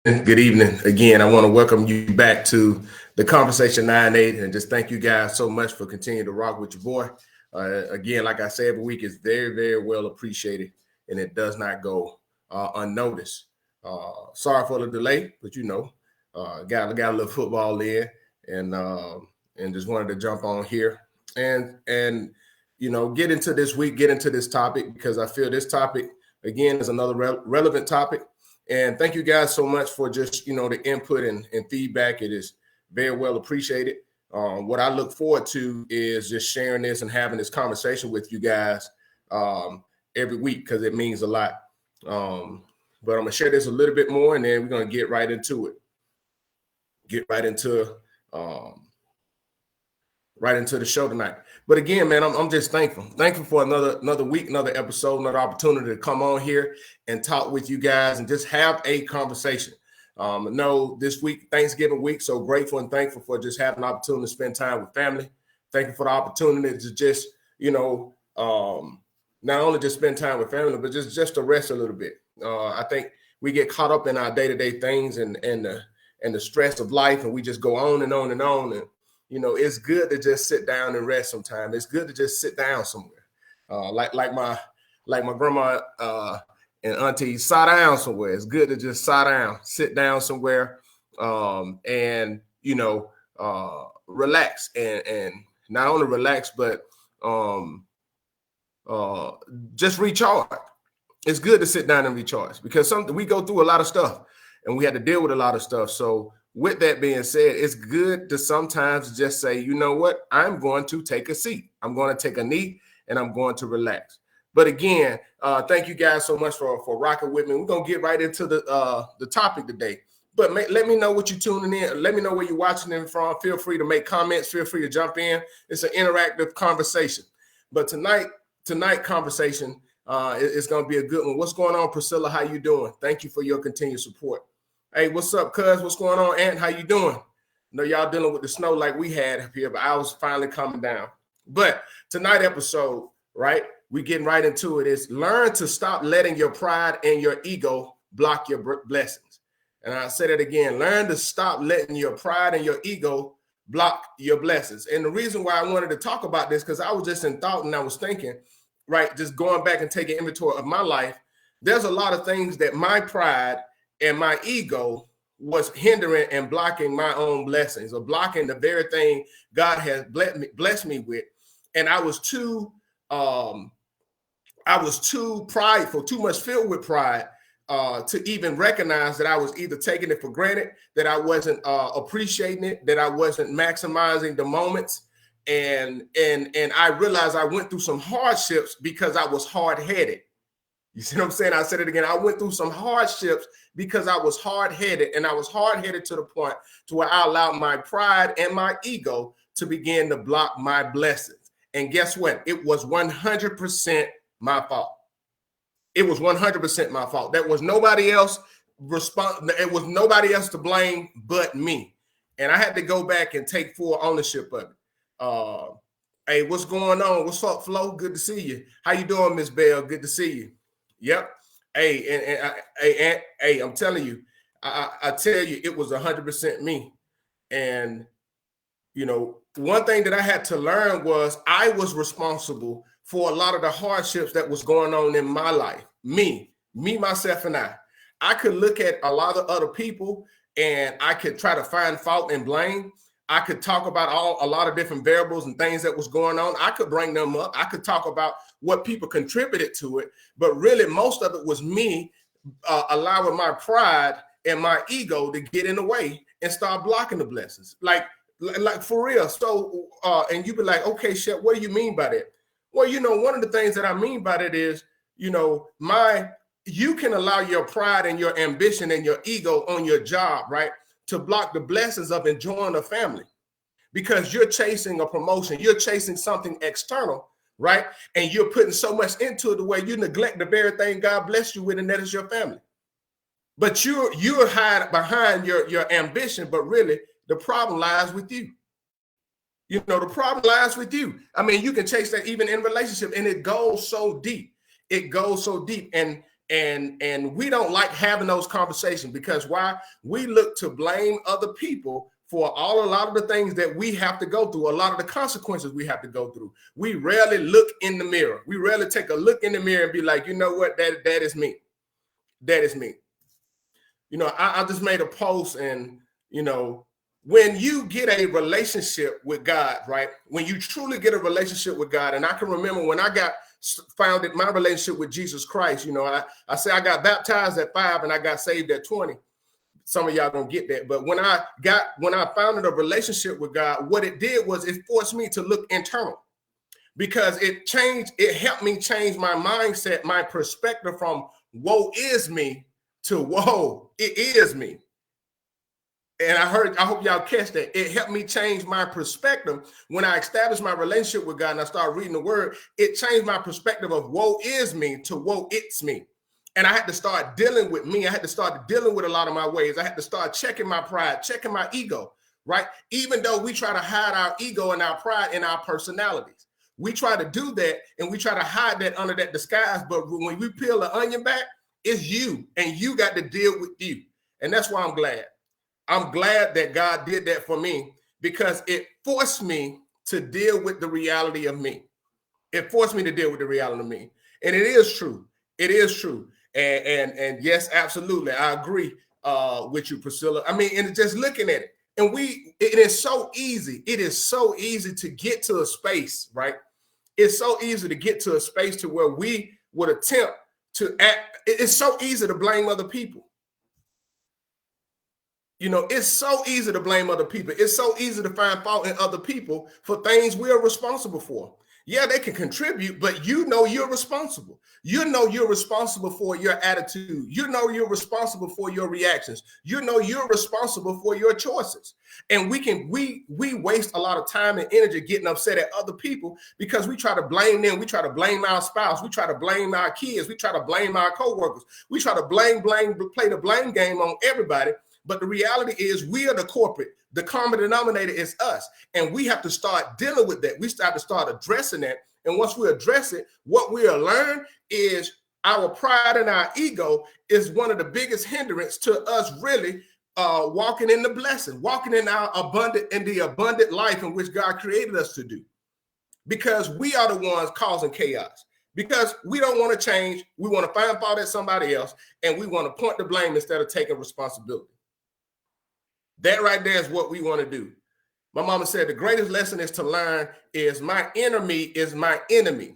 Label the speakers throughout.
Speaker 1: Good evening. Again, I want to welcome you back to the Conversation 9-8 and just thank you guys so much for continuing to rock with your boy. Again, like I say every week, it's very, very well appreciated and it does not go unnoticed. Sorry for the delay, but got a little football in and just wanted to jump on here and get into this week, get into this topic because I feel this topic again is another relevant topic. And thank you guys so much for just, the input and feedback. It is very well appreciated. What I look forward to is just sharing this and having this conversation with you guys every week because it means a lot. But I'm going to share this a little bit more and then we're going to get right into it. Get right into the show tonight. But again, man, I'm just thankful for another week, another episode, another opportunity to come on here and talk with you guys and just have a conversation. No, this week, Thanksgiving week, so grateful and thankful for just having an opportunity to spend time with family. Thankful for the opportunity to just, not only just spend time with family, but just to rest a little bit. I think we get caught up in our day-to-day things and the stress of life, and we just go on and on and on. And it's good to just sit down and rest sometime. It's good to just sit down somewhere. Like my grandma and auntie, sit down somewhere. It's good to just sit down somewhere, and relax and not only relax, but just recharge. It's good to sit down and recharge because we go through a lot of stuff and we had to deal with a lot of stuff. So with that being said, it's good to sometimes just say, you know what, I'm going to take a seat. I'm going to take a knee and I'm going to relax. But again, thank you guys so much for rocking with me. We're going to get right into the topic today. But let me know what you're tuning in. Let me know where you're watching in from. Feel free to make comments. Feel free to jump in. It's an interactive conversation. But tonight conversation is going to be a good one. What's going on, Priscilla? How you doing? Thank you for your continued support. Hey, what's up, cuz? What's going on, Aunt? How you doing? I know y'all dealing with the snow like we had up here, but I was finally coming down. But tonight episode, right, we getting right into it, is learn to stop letting your pride and your ego block your blessings. And I'll say that again, learn to stop letting your pride and your ego block your blessings. And the reason why I wanted to talk about this, because I was just in thought and I was thinking, right, just going back and taking inventory of my life, there's a lot of things that my pride and my ego was hindering and blocking my own blessings or blocking the very thing God has blessed me with. And I was too prideful, too much filled with pride to even recognize that I was either taking it for granted, that I wasn't appreciating it, that I wasn't maximizing the moments. And I realized I went through some hardships because I was hard-headed. You see what I'm saying? I said it again. I went through some hardships because I was hard-headed, and I was hard-headed to the point to where I allowed my pride and my ego to begin to block my blessings. And guess what? It was 100% my fault. It was 100% my fault. There was nobody else it was nobody else to blame but me. And I had to go back and take full ownership of it. Hey, what's going on? What's up, Flo? Good to see you. How you doing, Miss Bell? Good to see you. Yep. Hey, I'm telling you, I tell you, it was 100% me. And, one thing that I had to learn was I was responsible for a lot of the hardships that was going on in my life. Me, myself, and I. I could look at a lot of other people and I could try to find fault and blame. I could talk about a lot of different variables and things that was going on. I could bring them up. I could talk about what people contributed to it. But really, most of it was me allowing my pride and my ego to get in the way and start blocking the blessings. Like for real. So, and you be like, okay, Shep, what do you mean by that? Well, one of the things that I mean by that is, you can allow your pride and your ambition and your ego on your job, right, to block the blessings of enjoying a family because you're chasing a promotion. You're chasing something external, right? And you're putting so much into it the way you neglect the very thing God blessed you with, and that is your family. But you're hiding behind your ambition, but really the problem lies with you. The problem lies with you. I mean, you can chase that even in relationship, and it goes so deep. It goes so deep. And And we don't like having those conversations because why? We look to blame other people for a lot of the things that we have to go through, a lot of the consequences we have to go through. We rarely look in the mirror. We rarely take a look in the mirror and be like, you know what, that is me. That is me. You know, I just made a post, and, you know, when you get a relationship with God, right? When you truly get a relationship with God, and I can remember when I founded my relationship with Jesus Christ, you know, I say I got baptized at 5 and I got saved at 20. Some of y'all don't get that. But when I founded a relationship with God, what it did was it forced me to look internal, because it helped me change my mindset, my perspective from woe is me to whoa, it is me. And I hope y'all catch that. It helped me change my perspective. When I established my relationship with God and I started reading the word, it changed my perspective of woe is me to whoa, it's me. And I had to start dealing with me. I had to start dealing with a lot of my ways. I had to start checking my pride, checking my ego, right? Even though we try to hide our ego and our pride in our personalities. We try to do that, and we try to hide that under that disguise. But when we peel the onion back, it's you, and you got to deal with you. And that's why I'm glad. I'm glad that God did that for me, because it forced me to deal with the reality of me. It forced me to deal with the reality of me. And it is true. It is true. And yes, absolutely. I agree with you, Priscilla. I mean, and just looking at it, and it is so easy. It is so easy to get to a space, right? It's so easy to get to a space to where we would attempt to act. It's so easy to blame other people. You know, it's so easy to blame other people. It's so easy to find fault in other people for things we are responsible for. Yeah, they can contribute, but you know you're responsible. You know you're responsible for your attitude. You know you're responsible for your reactions. You know you're responsible for your choices. And we waste a lot of time and energy getting upset at other people because we try to blame them. We try to blame our spouse. We try to blame our kids. We try to blame our coworkers. We try to play the blame game on everybody. But the reality is we are the corporate. The common denominator is us. And we have to start dealing with that. We have to start addressing that. And once we address it, what we'll learn is our pride and our ego is one of the biggest hindrance to us really walking in the blessing, walking in the abundant life in which God created us to do. Because we are the ones causing chaos. Because we don't want to change. We want to find fault at somebody else. And we want to point the blame instead of taking responsibility. That right there is what we want to do. My mama said the greatest lesson is to learn is my enemy is my enemy.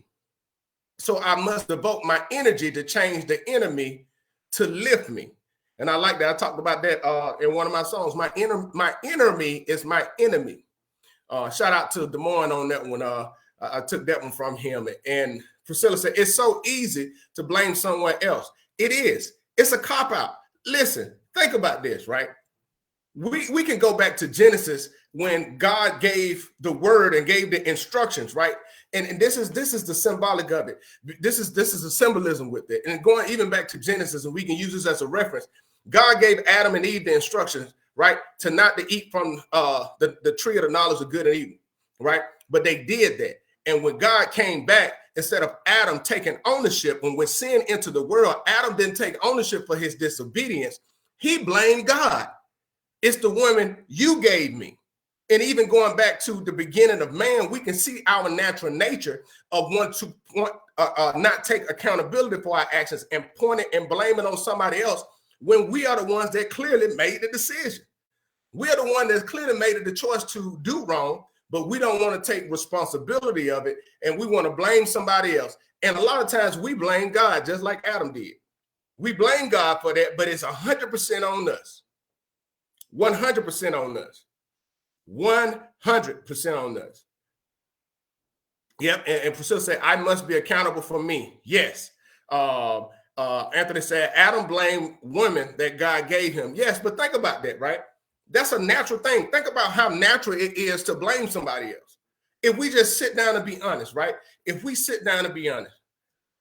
Speaker 1: So I must devote my energy to change the enemy to lift me. And I like that. I talked about that in one of my songs. My enemy is my enemy. Shout out to Des Moines on that one. I took that one from him. And Priscilla said, it's so easy to blame someone else. It is. It's a cop-out. Listen, think about this, right? We can go back to Genesis when God gave the word and gave the instructions, right? And this is the symbolic of it. This is a symbolism with it. And going even back to Genesis, and we can use this as a reference. God gave Adam and Eve the instructions, right, to not to eat from the tree of the knowledge of good and evil, right? But they did that. And when God came back, instead of Adam taking ownership, when sin entered the world, Adam didn't take ownership for his disobedience. He blamed God. It's the woman you gave me. And even going back to the beginning of man, we can see our natural nature of want to not take accountability for our actions and point it and blame it on somebody else when we are the ones that clearly made the decision. We are the one that clearly made the choice to do wrong, but we don't want to take responsibility of it, and we want to blame somebody else. And a lot of times we blame God, just like Adam did. We blame God for that, but it's 100% on us. 100% on us. 100% on us. Yep. And Priscilla said, I must be accountable for me. Yes. Anthony said, Adam blamed women that God gave him. Yes, but think about that, right? That's a natural thing. Think about how natural it is to blame somebody else. If we just sit down and be honest, right? If we sit down and be honest.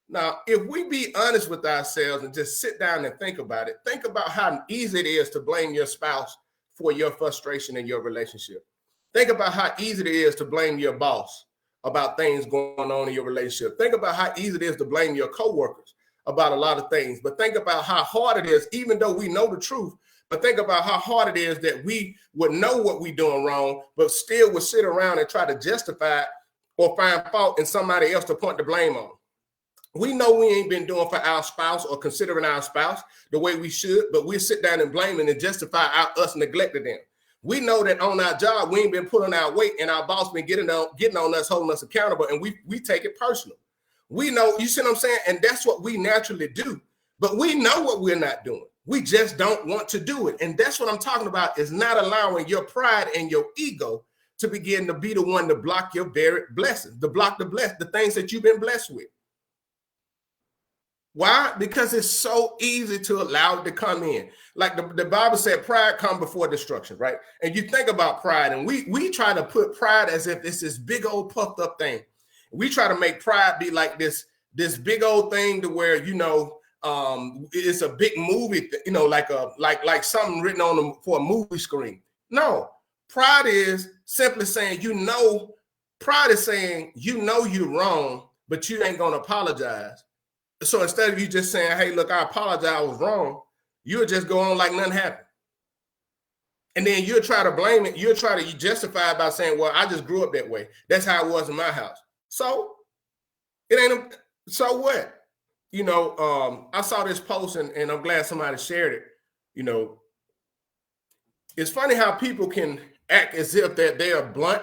Speaker 1: Now, if we be honest with ourselves and just sit down and think about it, think about how easy it is to blame your spouse for your frustration in your relationship. Think about how easy it is to blame your boss about things going on in your relationship. Think about how easy it is to blame your coworkers about a lot of things. But think about how hard it is, even though we know the truth, but think about how hard it is that we would know what we're doing wrong, but still would sit around and try to justify or find fault in somebody else to point the blame on. We know we ain't been doing for our spouse or considering our spouse the way we should, but we sit down and blame and justify us neglecting them. We know that on our job, we ain't been pulling our weight and our boss been getting on us, holding us accountable, and we take it personal. We know, you see what I'm saying? And that's what we naturally do. But we know what we're not doing. We just don't want to do it. And that's what I'm talking about, is not allowing your pride and your ego to begin to be the one to block your very blessings, to block the things that you've been blessed with. Why? Because it's so easy to allow it to come in. Like the Bible said, pride comes before destruction, right? And you think about pride, and we try to put pride as if it's this big old puffed up thing. We try to make pride be like this big old thing to where, it's a big movie, like something written on them for a movie screen. No, pride is simply saying, pride is saying, you're wrong, but you ain't gonna apologize. So instead of you just saying, hey, look, I apologize, I was wrong, you'll just go on like nothing happened. And then you'll try to blame it. You'll try to justify it by saying, well, I just grew up that way. That's how it was in my house. So it ain't, so what? I saw this post and I'm glad somebody shared it. It's funny how people can act as if that they are blunt,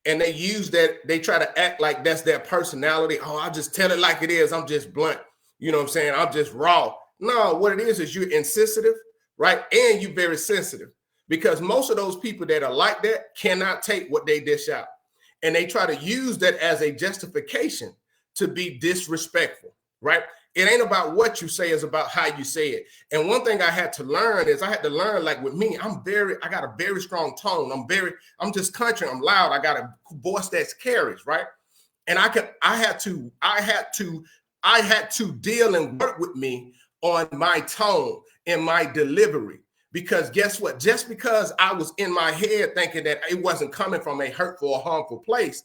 Speaker 1: and they use that, they try to act like that's their personality. Oh, I just tell it like it is. I'm just blunt. You know what I'm saying? I'm just raw. No, what it is you're insensitive, right? And you're very sensitive, because most of those people that are like that cannot take what they dish out. And they try to use that as a justification to be disrespectful, right? It ain't about what you say, it's about how you say it. And one thing I had to learn is like with me, I got a very strong tone. I'm just country. I'm loud. I got a voice that carries, right? And I had to deal and work with me on my tone and my delivery, because guess what? Just because I was in my head thinking that it wasn't coming from a hurtful or harmful place,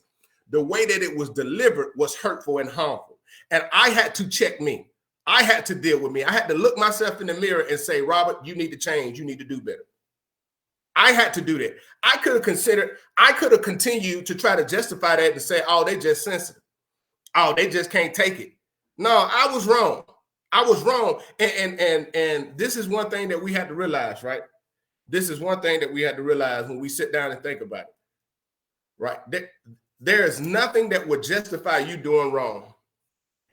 Speaker 1: the way that it was delivered was hurtful and harmful. And I had to check me. I had to deal with me. I had to look myself in the mirror and say, Robert, you need to change. You need to do better. I had to do that. I could have continued to try to justify that and say, oh, they just sensitive. Oh, they just can't take it. No, I was wrong. I was wrong. And this is one thing that we had to realize, right? This is one thing that we had to realize when we sit down and think about it, right? There is nothing that would justify you doing wrong.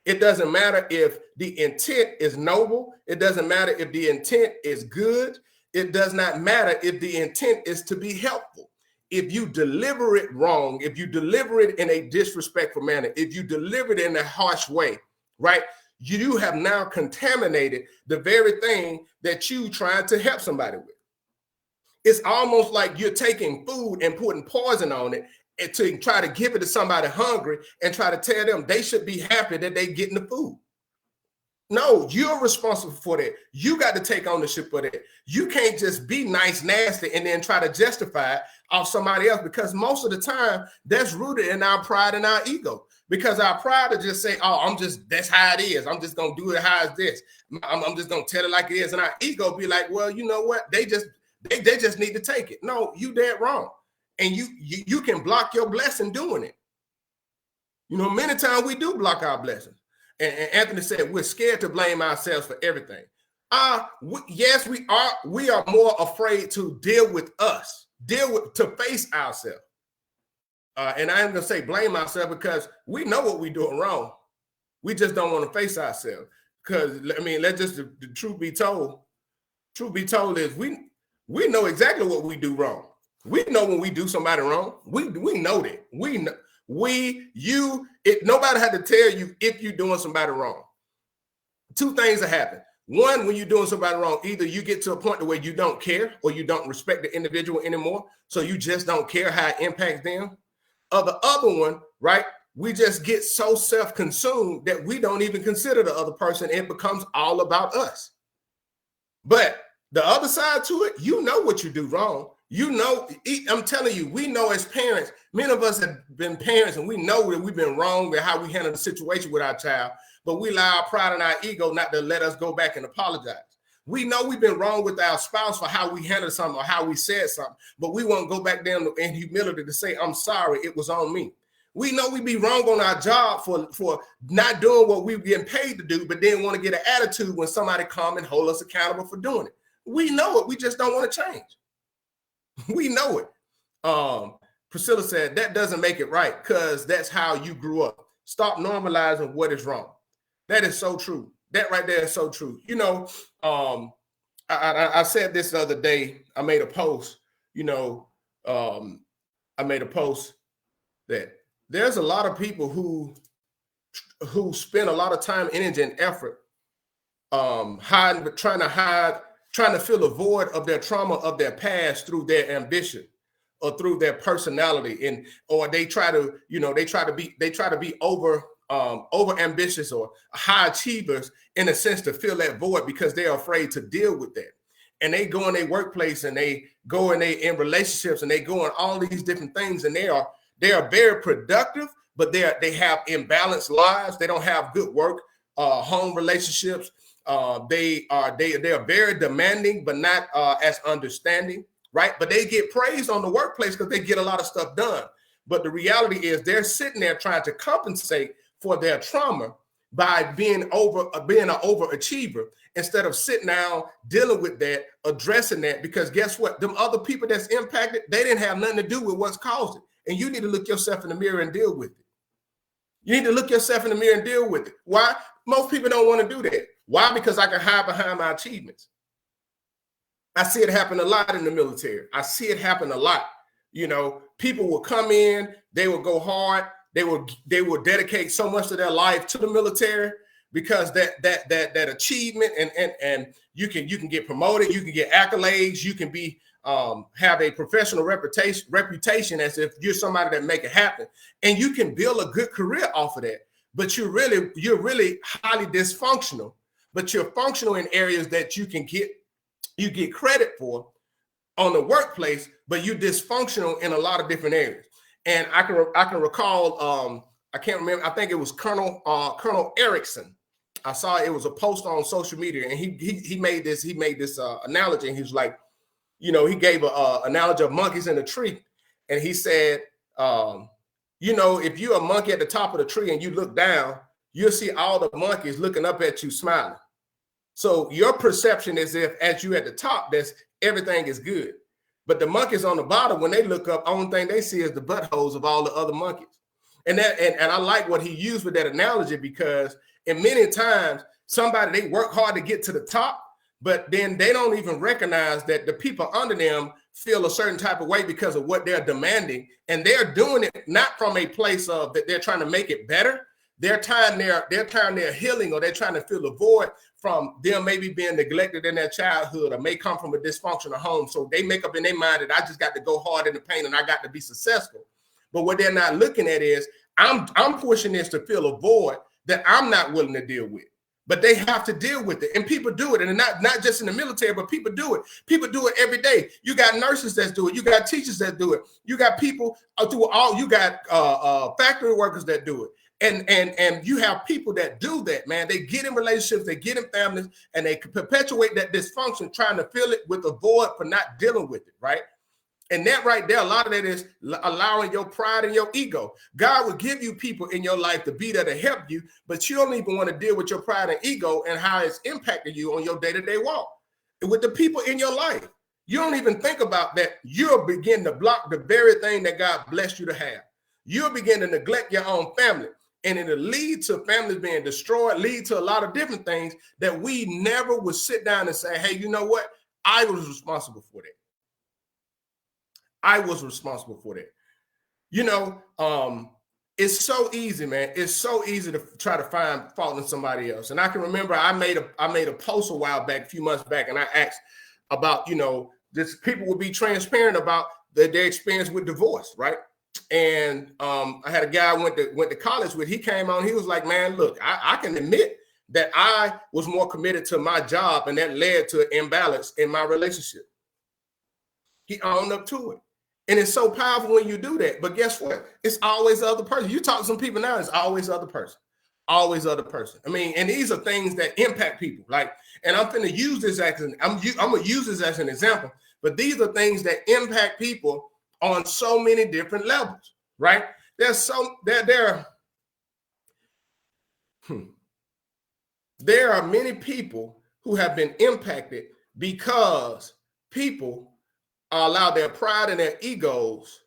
Speaker 1: It doesn't matter if the intent is noble. It doesn't matter if the intent is good. It does not matter if the intent is to be helpful. If you deliver it wrong, if you deliver it in a disrespectful manner, if you deliver it in a harsh way, right? You have now contaminated the very thing that you trying to help somebody with. It's almost like you're taking food and putting poison on it and to try to give it to somebody hungry and try to tell them they should be happy that they getting the food. No, you're responsible for that. You got to take ownership for that. You can't just be nice, nasty, and then try to justify it off somebody else, because most of the time that's rooted in our pride and our ego. Because our pride to just say, oh, that's how it is. I'm just going to do it how it's this. I'm just going to tell it like it is. And our ego be like, well, you know what? They just need to take it. No, you dead wrong. And you can block your blessing doing it. Many times we do block our blessings. And Anthony said we're scared to blame ourselves for everything. Yes, we are. We are more afraid to deal with to face ourselves. And I am going to say blame ourselves, because we know what we're doing wrong. We just don't want to face ourselves. Because, let's just, the truth be told. Truth be told is we know exactly what we do wrong. We know when we do somebody wrong. We know that. Nobody had to tell you if you're doing somebody wrong. Two things that happen. One, when you're doing somebody wrong, either you get to a point where you don't care or you don't respect the individual anymore, so you just don't care how it impacts them. Or the other one, right, we just get so self-consumed that we don't even consider the other person. It becomes all about us. But the other side to it, you know what you do wrong. I'm telling you, we know as parents, many of us have been parents, and we know that we've been wrong with how we handle the situation with our child. but we allow our pride and our ego not to let us go back and apologize. We know we've been wrong with our spouse for how we handled something or how we said something, but we won't go back down in humility to say, I'm sorry, it was on me. We know we be wrong on our job for not doing what we're getting paid to do, but then want to get an attitude when somebody come and hold us accountable for doing it. We know it. We just don't want to change. We know it. Priscilla said, that doesn't make it right because that's how you grew up. Stop normalizing what is wrong. That is so true. That right there is so true. You know, I said this the other day. I made a post, I made a post that there's a lot of people who spend a lot of time, energy, and effort trying to fill a void of their trauma of their past through their ambition or through their personality, or they try to be over ambitious or high achievers in a sense to fill that void because they're afraid to deal with that. And they go in their workplace and they go in relationships and they go in all these different things, and they are very productive, but they have imbalanced lives. They don't have good work, home relationships. They are very demanding, but not as understanding, right? But they get praised on the workplace because they get a lot of stuff done. But the reality is they're sitting there trying to compensate for their trauma by being an overachiever instead of sitting down, dealing with that, addressing that. Because guess what? Them other people that's impacted, they didn't have nothing to do with what's caused it. And you need to look yourself in the mirror and deal with it. You need to look yourself in the mirror and deal with it. Why? Most people don't want to do that. Why? Because I can hide behind my achievements. I see it happen a lot in the military. I see it happen a lot. You know, people will come in, they will go hard, they will dedicate so much of their life to the military because that achievement and you can get promoted, you can get accolades, you can be have a professional reputation as if you're somebody that make it happen, and you can build a good career off of that. But you're really highly dysfunctional. But you're functional in areas that you get credit for on the workplace, but you're dysfunctional in a lot of different areas. And I can recall I can't remember. I think it was Colonel Erickson. I saw it was a post on social media, and he made this analogy, and he was like, you know, he gave an analogy of monkeys in a tree, and he said, you know, if you're a monkey at the top of the tree and you look down, you'll see all the monkeys looking up at you smiling. So your perception is as you at the top, everything is good. But the monkeys on the bottom, when they look up, only thing they see is the buttholes of all the other monkeys. And I like what he used with that analogy, because in many times they work hard to get to the top, but then they don't even recognize that the people under them feel a certain type of way because of what they're demanding. And they're doing it not from a place of that they're trying to make it better. They're trying their healing, or they're trying to fill the void from them maybe being neglected in their childhood, or may come from a dysfunctional home. So they make up in their mind that I just got to go hard in the pain and I got to be successful. But what they're not looking at is I'm pushing this to fill a void that I'm not willing to deal with. But they have to deal with it. And people do it. And not just in the military, but people do it. People do it every day. You got nurses that do it. You got teachers that do it. You got people you got factory workers that do it. And you have people that do that, man. They get in relationships, they get in families, and they perpetuate that dysfunction, trying to fill it with a void for not dealing with it, right? And that right there, a lot of that is allowing your pride and your ego. God will give you people in your life to be there to help you, but you don't even want to deal with your pride and ego and how it's impacting you on your day-to-day walk. And with the people in your life, you don't even think about that. You'll begin to block the very thing that God blessed you to have. You'll begin to neglect your own family. And it'll lead to families being destroyed, lead to a lot of different things that we never would sit down and say, hey, you know what? I was responsible for that. I was responsible for that. You know, it's so easy, man. It's so easy to try to find fault in somebody else. And I can remember I made a post a while back, a few months back, and I asked about, you know, this people would be transparent about their experience with divorce, right? And I had a guy I went to college with. He came on. He was like, man, look, I can admit that I was more committed to my job, and that led to an imbalance in my relationship. He owned up to it. And it's so powerful when you do that. But guess what? It's always the other person. You talk to some people now, it's always the other person. Always other person. I mean, and these are things that impact people. Like, and I'm going to use this as I'm going to use this as an example. But these are things that impact people on so many different levels, right? There are many people who have been impacted because people allow their pride and their egos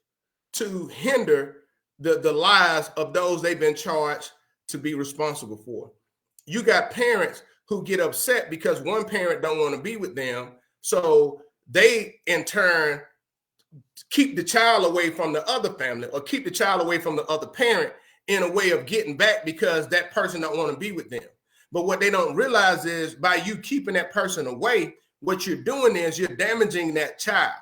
Speaker 1: to hinder the lives of those they've been charged to be responsible for. You got parents who get upset because one parent don't want to be with them, so they in turn keep the child away from the other family or keep the child away from the other parent in a way of getting back because that person don't want to be with them. But what they don't realize is by you keeping that person away, what you're doing is you're damaging that child.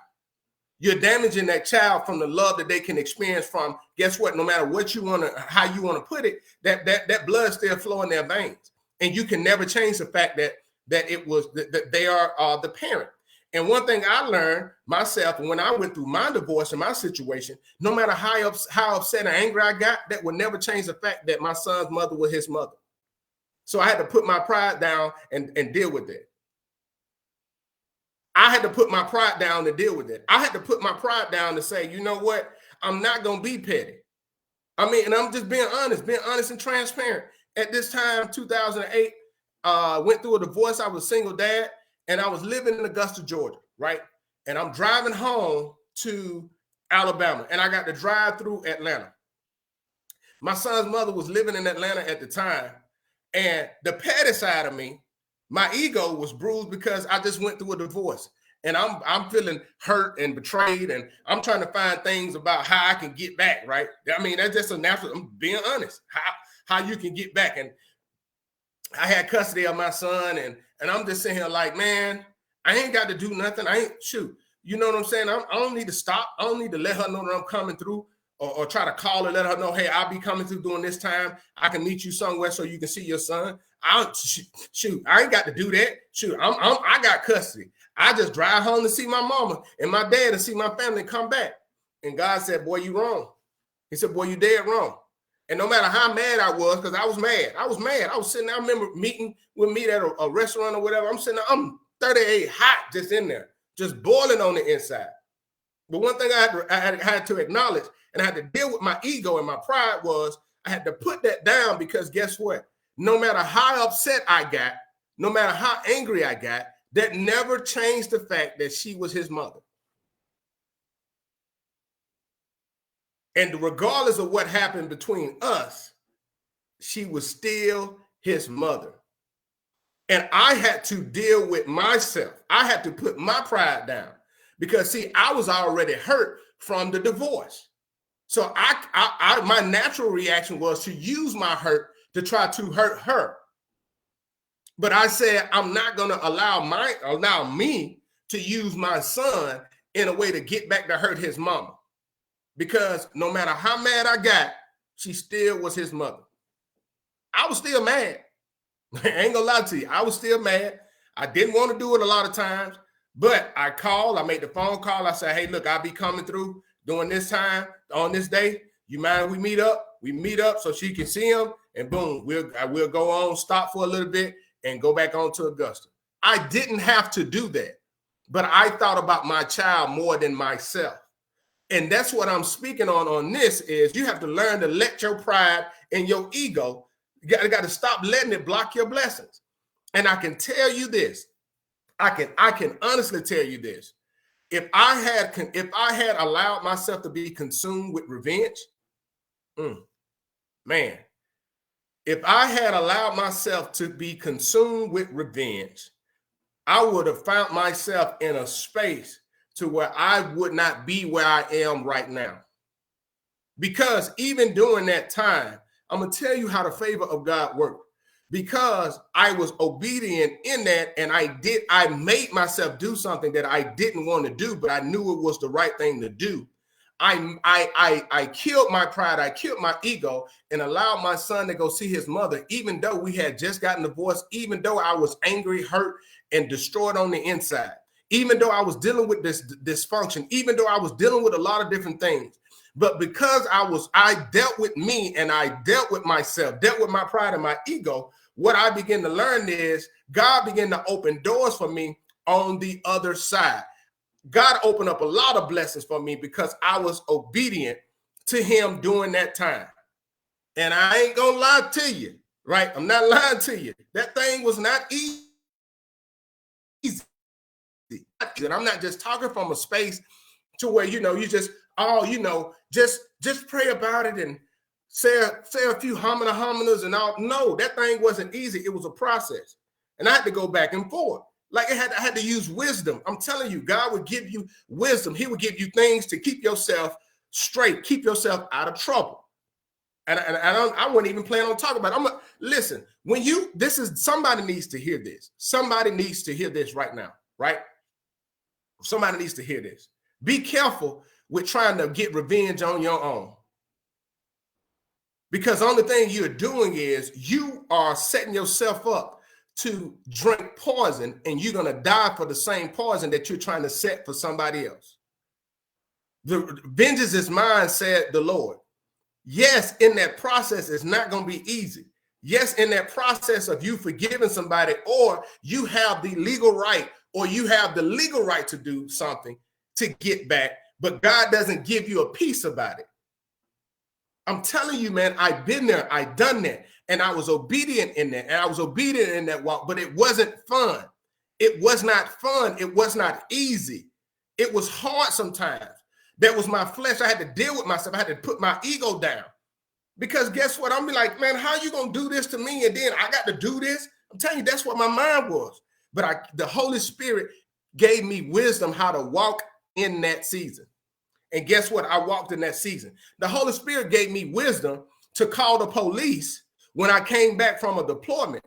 Speaker 1: You're damaging that child from the love that they can experience from, guess what, no matter what you want to, how you want to put it, that blood still flow in their veins. And you can never change the fact that it was, that they are the parent. And one thing I learned myself when I went through my divorce and my situation, no matter how upset and angry I got, that would never change the fact that my son's mother was his mother. So I had to put my pride down and deal with it. I had to put my pride down to deal with it. I had to put my pride down to say, you know what? I'm not going to be petty. I mean, and I'm just being honest and transparent. At this time, 2008, went through a divorce. I was a single dad, and I was living in Augusta, Georgia, right? And I'm driving home to Alabama, and I got to drive through Atlanta. My son's mother was living in Atlanta at the time, and the petty side of me, my ego was bruised because I just went through a divorce, and I'm feeling hurt and betrayed, and I'm trying to find things about how I can get back, right? I mean, that's just a natural, I'm being honest, how you can get back. And I had custody of my son, and I'm just sitting here like, man, I ain't got to do nothing. You know what I'm saying? I don't need to stop. I don't need to let her know that I'm coming through or try to call her, let her know, hey, I'll be coming through during this time. I can meet you somewhere so you can see your son. I ain't got to do that. I got custody. I just drive home to see my mama and my dad and see my family and come back. And God said, boy, you wrong. He said, boy, you dead wrong. And no matter how mad I was, because I was mad. I was sitting there. I remember meeting with me at a restaurant or whatever. I'm sitting there, I'm 38 hot just in there, just boiling on the inside. But one thing I had to acknowledge, and I had to deal with my ego and my pride, was I had to put that down, because guess what? No matter how upset I got, no matter how angry I got, that never changed the fact that she was his mother. And regardless of what happened between us, she was still his mother. And I had to deal with myself. I had to put my pride down, because see, I was already hurt from the divorce. So my natural reaction was to use my hurt to try to hurt her. But I said, I'm not going to allow me to use my son in a way to get back to hurt his mama. Because no matter how mad I got, she still was his mother. I was still mad. I ain't gonna lie to you. I was still mad. I didn't want to do it a lot of times, but I made the phone call. I said, hey, look, I'll be coming through during this time on this day. You mind if we meet up? We meet up so she can see him, and boom, we'll go on, stop for a little bit, and go back on to Augusta. I didn't have to do that, but I thought about my child more than myself. And that's what I'm speaking on this is you have to learn to let your pride and your ego, you got to stop letting it block your blessings. And I can tell you this, I can honestly tell you this. If I had allowed myself to be consumed with revenge, man, if I had allowed myself to be consumed with revenge, I would have found myself in a space to where I would not be where I am right now. Because even during that time, I'm going to tell you how the favor of God worked. Because I was obedient in that, and I made myself do something that I didn't want to do, but I knew it was the right thing to do. I killed my pride, I killed my ego, and allowed my son to go see his mother, even though we had just gotten divorced, even though I was angry, hurt, and destroyed on the inside. Even though I was dealing with this dysfunction, even though I was dealing with a lot of different things. But because I dealt with me and I dealt with myself, dealt with my pride and my ego, what I began to learn is God began to open doors for me on the other side. God opened up a lot of blessings for me because I was obedient to him during that time. And I ain't gonna lie to you, right? I'm not lying to you. That thing was not easy. And I'm not just talking from a space to where, you just, just pray about it and say a few hominas and all. No, that thing wasn't easy. It was a process. And I had to go back and forth. Like I had to use wisdom. I'm telling you, God would give you wisdom. He would give you things to keep yourself straight, keep yourself out of trouble. And I wouldn't even plan on talking about it. Listen, somebody needs to hear this. Somebody needs to hear this right now, right? Somebody needs to hear this. Be careful with trying to get revenge on your own. Because the only thing you're doing is you are setting yourself up to drink poison, and you're going to die for the same poison that you're trying to set for somebody else. The vengeance is mine, said the Lord. Yes, in that process, it's not going to be easy. Yes, in that process of you forgiving somebody, or you have the legal right, to do something to get back, but God doesn't give you a peace about it. I'm telling you, man, I've been there, I've done that, and I was obedient in that, and I was obedient in that walk, but it wasn't fun. It was not fun. It was not easy. It was hard sometimes. That was my flesh. I had to deal with myself. I had to put my ego down. Because guess what? I'm be like, man, how you going to do this to me? And then I got to do this? I'm telling you, that's what my mind was. But the Holy Spirit gave me wisdom how to walk in that season. And guess what? I walked in that season. The Holy Spirit gave me wisdom to call the police when I came back from a deployment,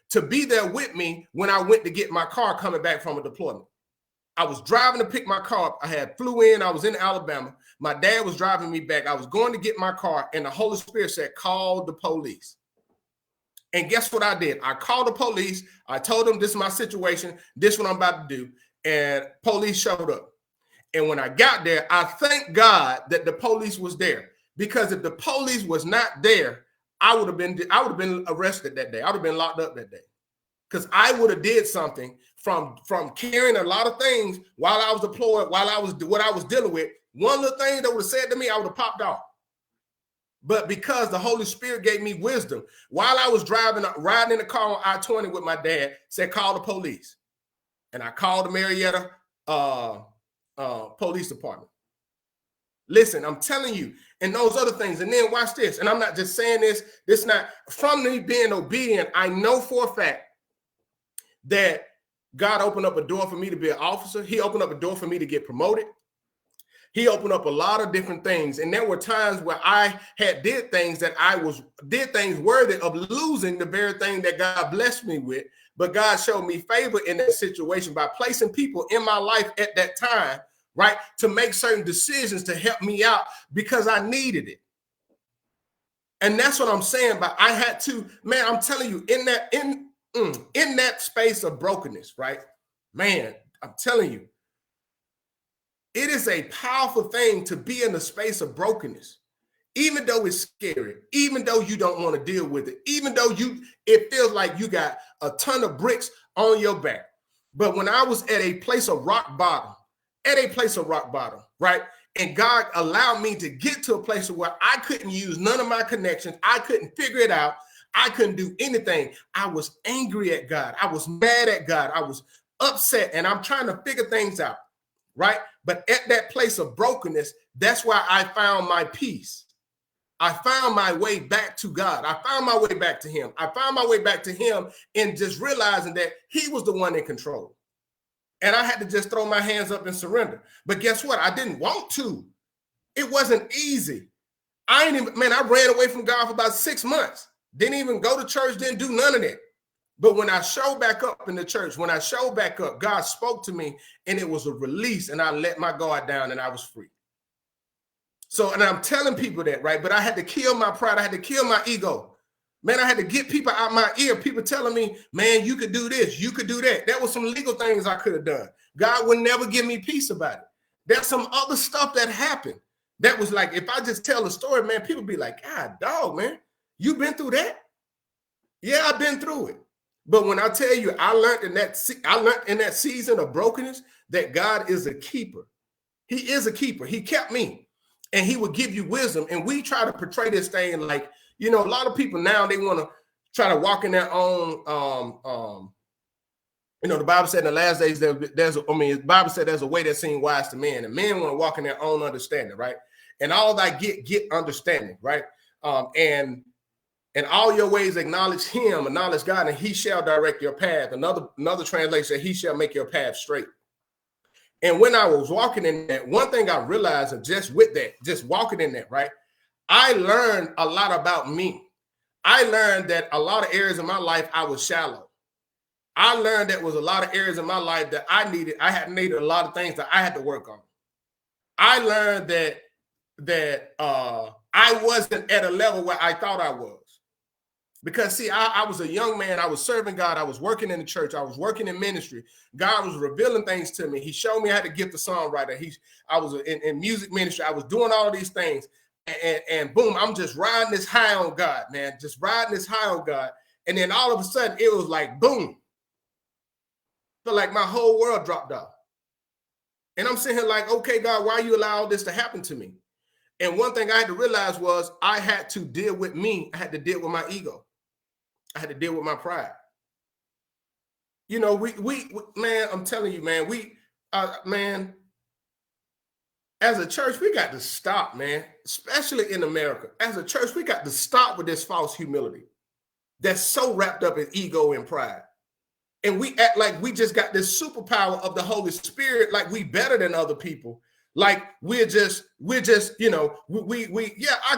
Speaker 1: to be there with me when I went to get my car coming back from a deployment. I was driving to pick my car up. I had flew in. I was in Alabama. My dad was driving me back. I was going to get my car, and the Holy Spirit said, call the police. And guess what I did? I called the police. I told them this is my situation. This is what I'm about to do. And police showed up. And when I got there, I thank God that the police was there, because if the police was not there, I would have been arrested that day. I would have been locked up that day, because I would have did something from carrying a lot of things while I was deployed, what I was dealing with. One little thing that would have said to me, I would have popped off. But because the Holy Spirit gave me wisdom, while I was riding in the car on I-20 with my dad, said, call the police. And I called the Marietta police department. Listen, I'm telling you, and those other things. And then watch this. And I'm not just saying this not from me being obedient. I know for a fact that God opened up a door for me to be an officer. He opened up a door for me to get promoted. He opened up a lot of different things. And there were times where I had did things worthy of losing the very thing that God blessed me with. But God showed me favor in that situation by placing people in my life at that time, right, to make certain decisions to help me out because I needed it. And that's what I'm saying. But I had to, man, I'm telling you, in that space of brokenness, right, man, I'm telling you, it is a powerful thing to be in the space of brokenness, even though it's scary, even though you don't want to deal with it, even though it feels like you got a ton of bricks on your back. But when I was at a place of rock bottom, right, and God allowed me to get to a place where I couldn't use none of my connections, I couldn't figure it out, I couldn't do anything. I was angry at God. I was mad at God. I was upset, and I'm trying to figure things out, right? But at that place of brokenness, that's why I found my peace. I found my way back to God. I found my way back to him. I found my way back to him in just realizing that he was the one in control. And I had to just throw my hands up and surrender. But guess what? I didn't want to. It wasn't easy. I ran away from God for about 6 months. Didn't even go to church, didn't do none of that. But when I showed back up in the church, God spoke to me, and it was a release, and I let my guard down, and I was free. So, and I'm telling people that, right? But I had to kill my pride. I had to kill my ego. Man, I had to get people out my ear. People telling me, man, you could do this, you could do that. There was some legal things I could have done. God would never give me peace about it. There's some other stuff that happened. That was like, if I just tell a story, man, people be like, God, dog, man, you been through that? Yeah, I've been through it. But when I tell you, I learned in that season of brokenness that God is a keeper. He is a keeper. He kept me, and he will give you wisdom. And we try to portray this thing like, a lot of people now, they want to try to walk in their own. The Bible said in the last days the Bible said there's a way that seems wise to men, and men want to walk in their own understanding, right? And all that get understanding, right? And all your ways acknowledge him, acknowledge God, and he shall direct your path. Another translation said, he shall make your path straight. And when I was walking in that, one thing I realized, and just with that, just walking in that, right, I learned a lot about me. I learned that a lot of areas in my life, I was shallow. I learned that was a lot of areas in my life that I had needed a lot of things that I had to work on. I learned that I wasn't at a level where I thought I was. Because, see, I was a young man. I was serving God. I was working in the church. I was working in ministry. God was revealing things to me. He showed me how to get the songwriter. I was in music ministry. I was doing all of these things. And boom, I'm just riding this high on God, man. Just riding this high on God. And then all of a sudden, it was like, boom. Felt like my whole world dropped off. And I'm sitting here like, okay, God, why you allow this to happen to me? And one thing I had to realize was I had to deal with me. I had to deal with my ego. I had to deal with my pride. Man, I'm telling you, man, man, as a church, we got to stop, man, especially in America. As a church, we got to stop with this false humility that's so wrapped up in ego and pride. And we act like we just got this superpower of the Holy Spirit, like we better than other people. Like we're just, I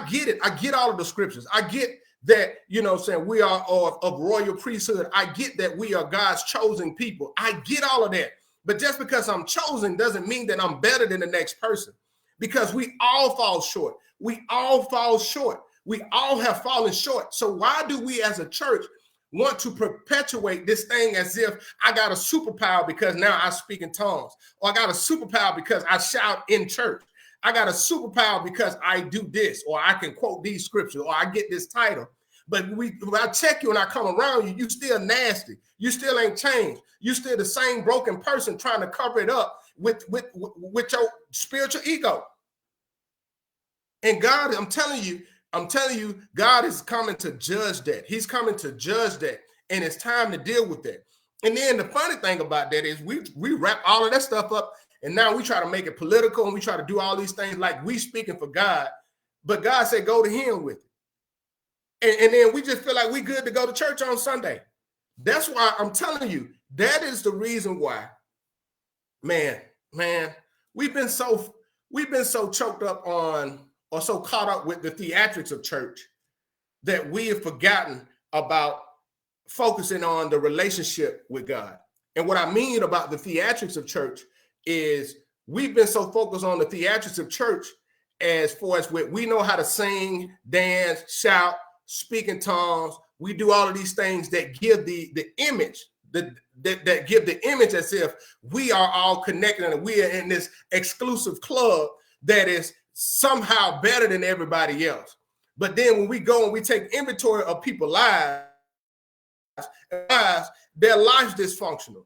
Speaker 1: get it. I get all of the scriptures. I get that, saying we are of royal priesthood. I get that we are God's chosen people. I get all of that. But just because I'm chosen doesn't mean that I'm better than the next person, because we all fall short. We all fall short. We all have fallen short. So why do we as a church want to perpetuate this thing as if I got a superpower because now I speak in tongues, or I got a superpower because I shout in church? I got a superpower because I do this, or I can quote these scriptures, or I get this title. But when I check you and I come around you, you still nasty. You still ain't changed. You still the same broken person trying to cover it up with your spiritual ego. And God, I'm telling you, God is coming to judge that. He's coming to judge that. And it's time to deal with that. And then the funny thing about that is we wrap all of that stuff up, and now we try to make it political, and we try to do all these things like we speaking for God. But God said, go to him with it. And then we just feel like we good to go to church on Sunday. That's why I'm telling you, that is the reason why, man, we've been so choked up on, or so caught up with the theatrics of church, that we have forgotten about focusing on the relationship with God. And what I mean about the theatrics of church is we've been so focused on the theatrics of church as far as we know how to sing, dance, shout, speak in tongues. We do all of these things that give the image, that give the image as if we are all connected and we are in this exclusive club that is somehow better than everybody else. But then when we go and we take inventory of people's lives, their lives dysfunctional.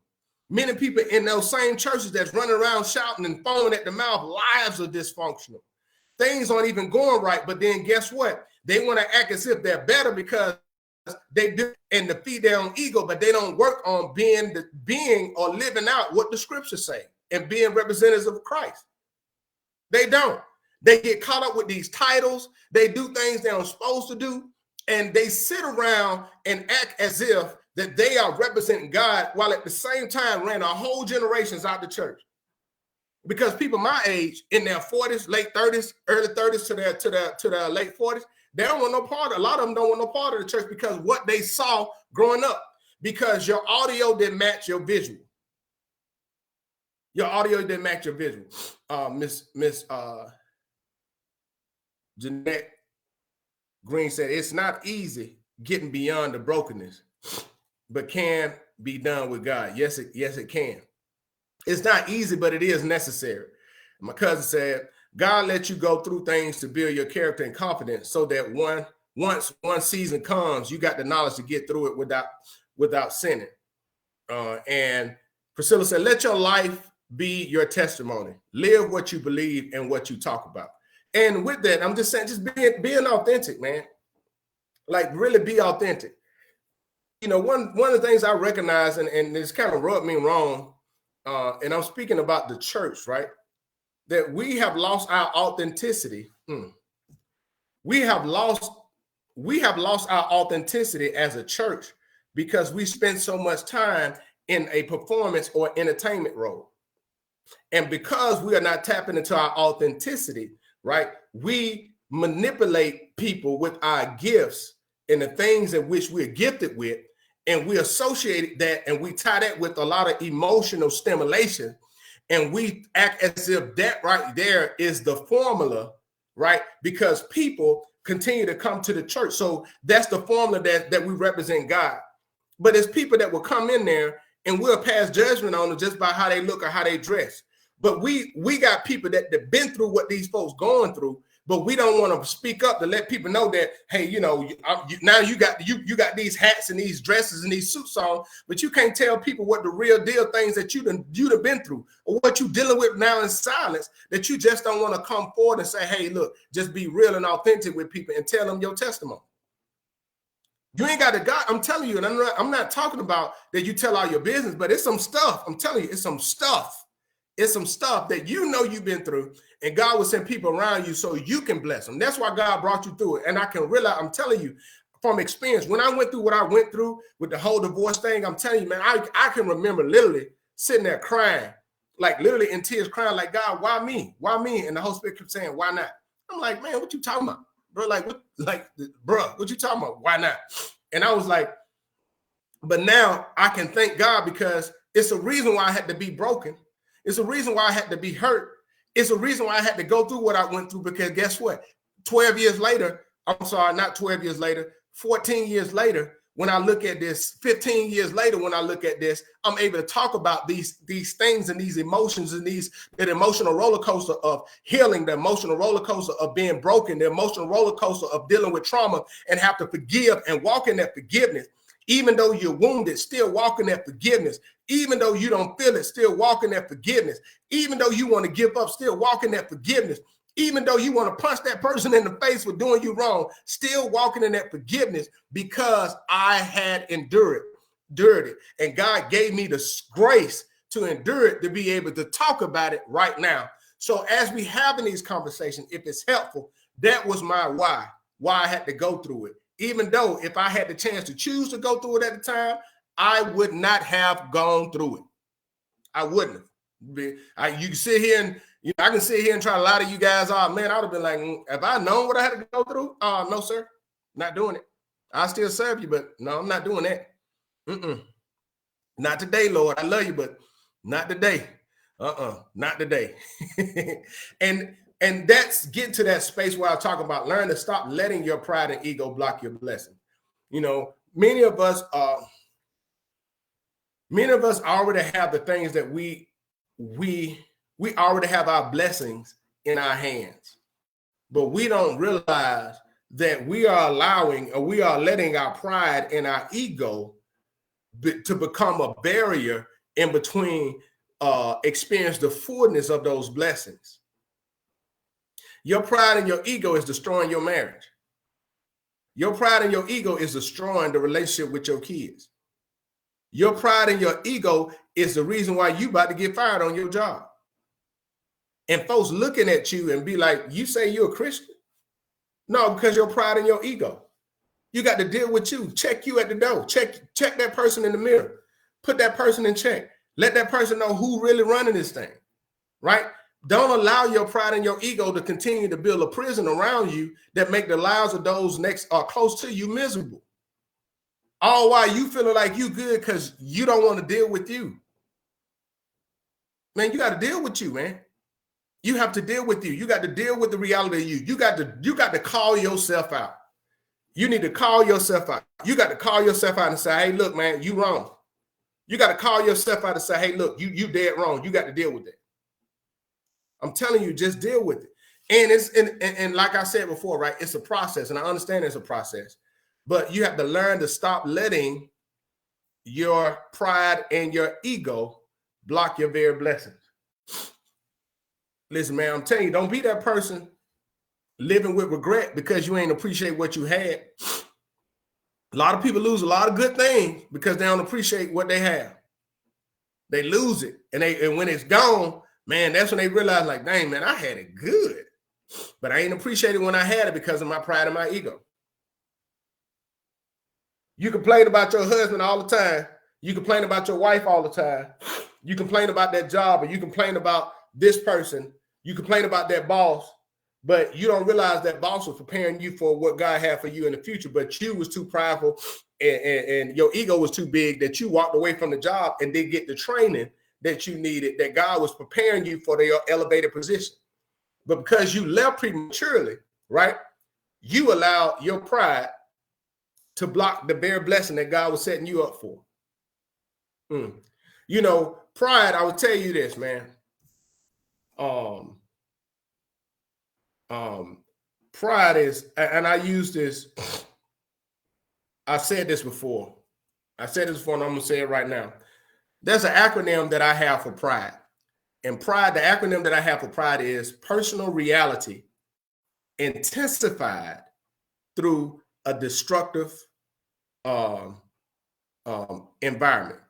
Speaker 1: Many people in those same churches that's running around shouting and foaming at the mouth, lives are dysfunctional. Things aren't even going right. But then guess what? They want to act as if they're better because they do, and to feed their own ego, but they don't work on being or living out what the scriptures say and being representatives of Christ. They don't. They get caught up with these titles. They do things they aren't supposed to do. And they sit around and act as if that they are representing God, while at the same time ran a whole generations out the church. Because people my age, in their 40s, late 30s, early 30s to their late 40s, they don't want no part. A lot of them don't want no part of the church because what they saw growing up, because your audio didn't match your visual. Your audio didn't match your visual. Miss Jeanette Green said, it's not easy getting beyond the brokenness, but can be done with God. Yes, it can. It's not easy, but it is necessary. My cousin said, God lets you go through things to build your character and confidence so that once one season comes, you got the knowledge to get through it without sinning. And Priscilla said, let your life be your testimony. Live what you believe and what you talk about. And with that, I'm just saying, just being authentic, man. Like, really be authentic. You know, one of the things I recognize, and it's kind of rubbed me wrong, and I'm speaking about the church, right? That we have lost our authenticity. We have lost our authenticity as a church because we spend so much time in a performance or entertainment role. And because we are not tapping into our authenticity, right, we manipulate people with our gifts and the things in which we're gifted with, and we associate that and we tie that with a lot of emotional stimulation, and we act as if that right there is the formula, right? Because people continue to come to the church. So that's the formula that we represent God. But there's people that will come in there and we'll pass judgment on them just by how they look or how they dress. But we got people that have been through what these folks going through, but we don't want to speak up to let people know that, hey, you know, now you got these hats and these dresses and these suits on, but you can't tell people what the real deal things that you've been through or what you're dealing with now in silence, that you just don't want to come forward and say, hey, look, just be real and authentic with people and tell them your testimony. You ain't got to God. I'm telling you, and I'm not talking about that you tell all your business, but it's some stuff. I'm telling you, it's some stuff. It's some stuff that you know you've been through, and God will send people around you so you can bless them. That's why God brought you through it. And I can realize, I'm telling you from experience, when I went through what I went through with the whole divorce thing, I'm telling you, man, I can remember literally sitting there crying, like literally in tears, crying like, God, why me? Why me? And the Holy Spirit kept saying, why not? I'm like, man, what you talking about? Bro, what you talking about? Why not? And I was like, but now I can thank God because it's a reason why I had to be broken. It's a reason why I had to be hurt. It's a reason why I had to go through what I went through, because guess what? 12 years later, I'm sorry, not 12 years later, 14 years later, when I look at this, 15 years later, when I look at this, I'm able to talk about these things and these emotions and that emotional roller coaster of healing, the emotional roller coaster of being broken, the emotional roller coaster of dealing with trauma and have to forgive and walk in that forgiveness. Even though you're wounded, still walk in that forgiveness. Even though you don't feel it, still walk in that forgiveness. Even though you want to give up, still walk in that forgiveness. Even though you want to punch that person in the face for doing you wrong, still walking in that forgiveness, because I had endured it. And God gave me the grace to endure it, to be able to talk about it right now. So as we have in these conversations, if it's helpful, that was my why I had to go through it. Even though if I had the chance to choose to go through it at the time, I would not have gone through it. I wouldn't have. You can sit here and I can sit here and try to lie to you guys. Oh man, I would have been like, if I known what I had to go through, no, sir, not doing it. I'll still serve you, but no, I'm not doing that. Not today, Lord. I love you, but not today. Not today. And that's getting to that space where I talk about learn to stop letting your pride and ego block your blessing. You know, many of us already have the things that we already have our blessings in our hands, but we don't realize that we are allowing, or we are letting our pride and our ego to become a barrier in between experience the fullness of those blessings. Your pride and your ego is destroying your marriage. Your pride and your ego is destroying the relationship with your kids. Your pride and your ego is the reason why you about to get fired on your job. And folks looking at you and be like, you say you're a Christian? No, because your pride and your ego. You got to deal with you. Check you at the door. Check that person in the mirror. Put that person in check. Let that person know who really running this thing, right? Don't allow your pride and your ego to continue to build a prison around you that make the lives of those next or close to you miserable. All while you feeling like you good because you don't want to deal with you. Man, you got to deal with you, man. You have to deal with you. You got to deal with the reality of you. You got to call yourself out. You need to call yourself out. You got to call yourself out and say, hey, look, man, you wrong. You got to call yourself out and say, hey, look, you dead wrong. You got to deal with it. I'm telling you, just deal with it. And it's and like I said before, right? It's a process, and I understand it's a process, but you have to learn to stop letting your pride and your ego block your very blessings. Listen, man, I'm telling you, don't be that person living with regret because you ain't appreciate what you had. A lot of people lose a lot of good things because they don't appreciate what they have. They lose it, and when it's gone, man, that's when they realize, like, dang, man, I had it good, but I ain't appreciated when I had it because of my pride and my ego. You complain about your husband all the time. You complain about your wife all the time. You complain about that job, or you complain about this person. You complain about that boss, but you don't realize that boss was preparing you for what God had for you in the future, but you was too prideful and your ego was too big that you walked away from the job and didn't get the training that you needed, that God was preparing you for your elevated position. But because you left prematurely, right, you allowed your pride to block the very blessing that God was setting you up for. You know, pride, I would tell you this, man. Pride is, and I use this, I said this before. I said this before, and I'm going to say it right now. There's an acronym that I have for pride. And pride, the acronym that I have for pride is personal reality intensified through a destructive environment.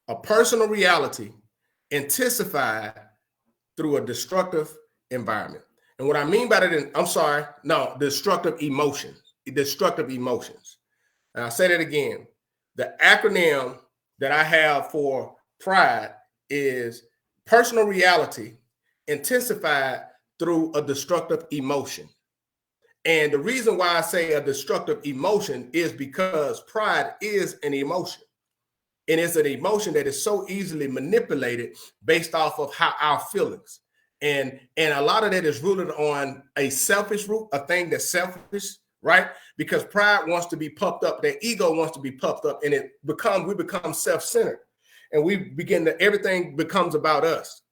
Speaker 1: A personal reality intensified through a destructive environment. And what I mean by that is, destructive emotions. Destructive emotions. And I'll say that again. The acronym that I have for pride is personal reality intensified through a destructive emotion. And the reason why I say a destructive emotion is because pride is an emotion. And it's an emotion that is so easily manipulated based off of how our feelings. And a lot of that is rooted on a selfish root, a thing that's selfish, right? Because pride wants to be puffed up, that ego wants to be puffed up, and we become self-centered, and everything becomes about us.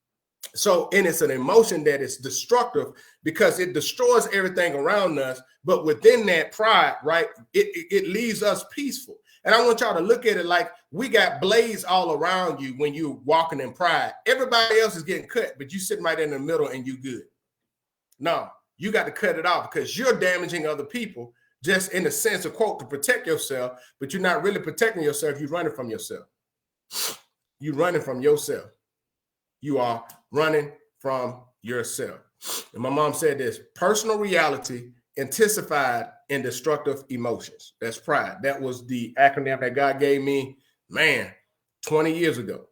Speaker 1: So, and it's an emotion that is destructive because it destroys everything around us. But within that pride, right, it leaves us peaceful. And I want y'all to look at it like we got blades all around you when you're walking in pride. Everybody else is getting cut, but you sitting right in the middle and you good. No, you got to cut it off because you're damaging other people just in the sense of, quote, to protect yourself, but you're not really protecting yourself. You're running from yourself. You're running from yourself. You are running from yourself. And my mom said this: personal reality intensified in destructive emotions. That's pride. That was the acronym that God gave me, man, 20 years ago.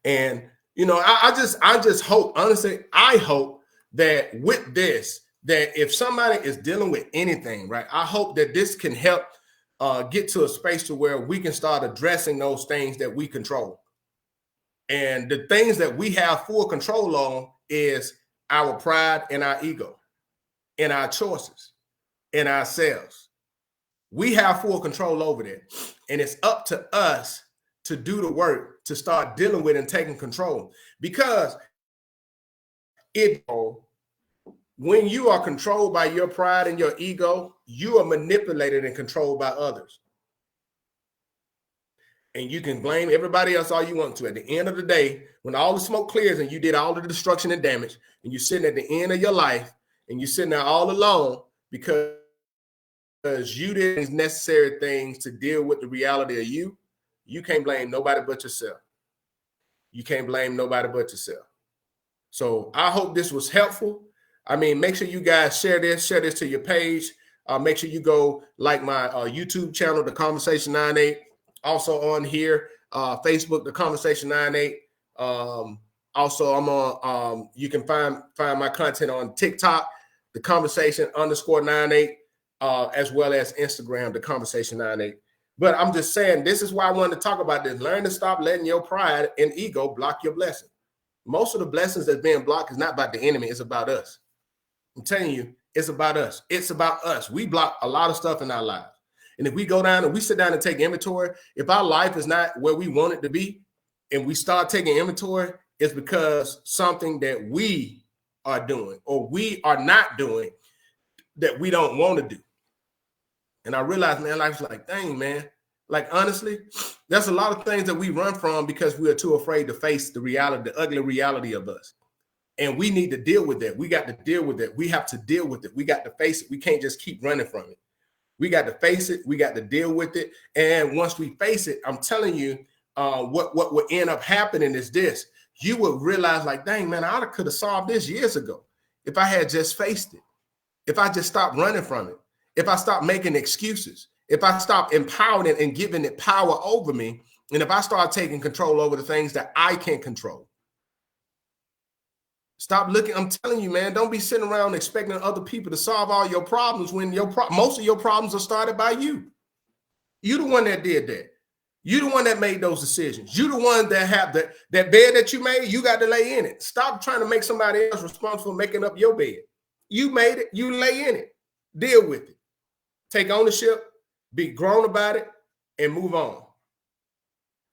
Speaker 1: And you know, I just hope, honestly, I hope that with this, that if somebody is dealing with anything, right, I hope that this can help get to a space to where we can start addressing those things that we control. And the things that we have full control on is our pride and our ego, and our choices, and ourselves. We have full control over that. And it's up to us to do the work, to start dealing with and taking control. Because when you are controlled by your pride and your ego, you are manipulated and controlled by others. And you can blame everybody else all you want to. At the end of the day, when all the smoke clears and you did all the destruction and damage, and you're sitting at the end of your life and you're sitting there all alone because you did necessary things to deal with the reality of you can't blame nobody but yourself. You can't blame nobody but yourself. So I hope this was helpful. I mean, make sure you guys share this to your page. Make sure you go like my YouTube channel, The Conversation 98. Also on here, Facebook, The Conversation 98. Also, I'm on. You can find my content on TikTok, The Conversation _98, as well as Instagram, The Conversation 98. But I'm just saying, this is why I wanted to talk about this. Learn to stop letting your pride and ego block your blessing. Most of the blessings that's being blocked is not about the enemy. It's about us. I'm telling you, it's about us. It's about us. We block a lot of stuff in our lives. And if we go down and we sit down and take inventory, if our life is not where we want it to be, and we start taking inventory it's because something that we are doing or we are not doing that we don't want to do. And I realized, man, life's like, dang, man. Like, honestly, there's a lot of things that we run from because we are too afraid to face the reality, the ugly reality of us. And we need to deal with that. We got to deal with it. We have to deal with it. We got to face it. We can't just keep running from it. We got to face it. We got to deal with it. And once we face it, I'm telling you, what will end up happening is this. You will realize, like, dang, man, I could have solved this years ago if I had just faced it. If I just stopped running from it. If I stopped making excuses. If I stopped empowering it and giving it power over me. And if I start taking control over the things that I can control. Stop looking. I'm telling you, man, don't be sitting around expecting other people to solve all your problems when most of your problems are started by you. You're the one that did that. You're the one that made those decisions. You're the one that have that bed that you made, you got to lay in it. Stop trying to make somebody else responsible for making up your bed. You made it. You lay in it. Deal with it. Take ownership. Be grown about it and move on.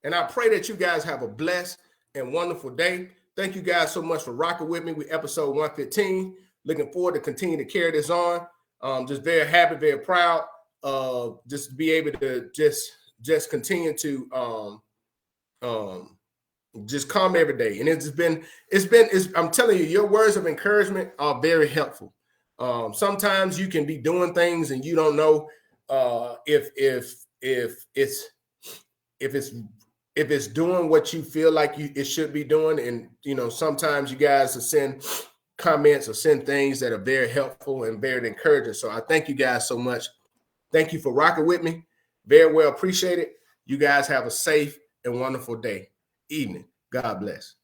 Speaker 1: And I pray that you guys have a blessed and wonderful day. Thank you guys so much for rocking with me with episode 115. Looking forward to continue to carry this on. Just very happy, very proud of just to be able to just continue to just come every day. And I'm telling you, your words of encouragement are very helpful. Sometimes you can be doing things and you don't know if it's doing what you feel like it should be doing. And, you know, sometimes you guys will send comments or send things that are very helpful and very encouraging. So I thank you guys so much. Thank you for rocking with me. Very well appreciated. You guys have a safe and wonderful day, evening. God bless.